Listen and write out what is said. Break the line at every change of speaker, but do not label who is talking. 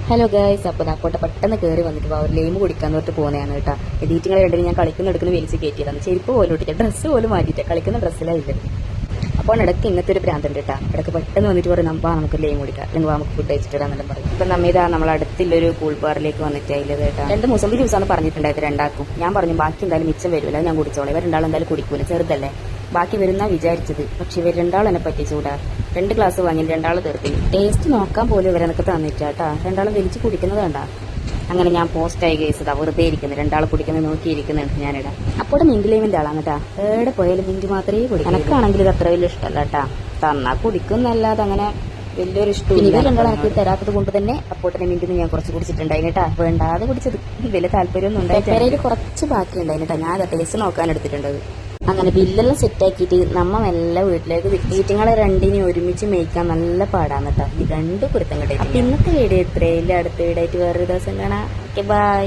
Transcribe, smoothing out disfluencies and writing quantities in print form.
Hello guys, അപ്പോൾ നാക്കോട്ടെ പെട്ടെന്ന് കയറി വന്നിട്ട് ഒരു ലെയിം കുടിക്കാൻ തൊട്ട് പോകുന്നതാണ് കേട്ടോ. എഡീറ്റിങ്ങളെ രണ്ടിന് ഞാൻ കളിക്കുന്ന എടുക്കുന്ന വലിച്ച് കയറ്റിയതാണ്. ചെരുപ്പ് പോലും ഇട്ടിട്ട് ഡ്രസ്സ് പോലും മാറ്റിയിട്ട് കളിക്കുന്ന ഡ്രസ്സിലായില്ല. അപ്പോൾ ഇടയ്ക്ക് ഇങ്ങനത്തെ ഒരു ഭ്രാന്തുണ്ട് കേട്ടോ. ഇടയ്ക്ക് പെട്ടെന്ന് വന്നിട്ട് പറയും നമുക്ക് ലെയിം കുടിക്കാം, അല്ലെങ്കിൽ നമുക്ക് ഫുഡ് കഴിച്ചിട്ടാണെന്നെല്ലാം പറയും. ഇപ്പം നമ്മിതാ നമ്മൾ അടുത്തുള്ളൊരു കൂൾ ബാറിലേക്ക് വന്നിട്ട് അതിൽ കേട്ടോ 2 മുസമ്പി ജ്യൂസാണ് പറഞ്ഞിട്ടുണ്ടായത് രണ്ടാക്കും. ഞാൻ പറഞ്ഞു ബാക്കി എന്തായാലും മിച്ചം വരില്ല, ഞാൻ കുടിച്ചോളാം. ഇവർ രണ്ടാളും എന്തായാലും കുടിക്കൂല, ചെറുതല്ലേ, ബാക്കി വരുന്ന വിചാരിച്ചത്. പക്ഷെ ഇവർ രണ്ടാളും എന്നെ പറ്റിച്ചൂടാ. 2 ഗ്ലാസ് വാങ്ങി 2 തീർത്തി. ടേസ്റ്റ് നോക്കാൻ പോലും ഇവരെനക്ക് തന്നിട്ടാ. രണ്ടാളും വലിച്ച് കുടിക്കുന്നത് കണ്ടാ. അങ്ങനെ ഞാൻ പോസ്റ്റായി കേസതാ വെറുതെ ഇരിക്കുന്നത്. 2 കുടിക്കുന്നത് നോക്കിയിരിക്കുന്നുണ്ട് ഞാനിടാം. അപ്പോൾ മിൻറ്റിലേമിൻ്റെ ആളാണ് കേട്ടാ. എവിടെ പോയാലും മിൻറ്റ് മാത്രമേ കുടിക്കും. എനക്കാണെങ്കിൽ ഇത് അത്ര വലിയ ഇഷ്ടമല്ല കേട്ടാ. തന്നാ കുടിക്കുന്നല്ലാതെ അങ്ങനെ വലിയൊരു ഇഷ്ടം. ഇവർ 2 എനിക്ക് തരാത്തത് കൊണ്ട് തന്നെ അപ്പോട്ടനെ മിൻറ്റിന് ഞാൻ കുറച്ച് കുടിച്ചിട്ടുണ്ടായി കേട്ടാ. വേണ്ടാതെ കുടിച്ചത്, വലിയ താല്പര്യമൊന്നും ഉണ്ടായിട്ട് കുറച്ച് ബാക്കിയുണ്ടായി കേട്ടാ. ഞാൻ ടേസ്റ്റ് നോക്കാൻ എടുത്തിട്ടുണ്ടത്. അങ്ങനെ ബില്ലെല്ലാം സെറ്റാക്കിയിട്ട് നമ്മ എല്ലാം വീട്ടിലേക്ക് ഈറ്റിങ്ങളെ 2 ഒരുമിച്ച് മേയ്ക്കാൻ നല്ല പാടാണ് കേട്ടോ. ഈ 2 കുരുത്തം കിട്ടി. ഇന്നത്തെ വീഡിയോ ഇത്രയില്ല. അടുത്ത വീഡിയോ ആയിട്ട് വേറൊരു ദിവസം കാണാം. Okay, by.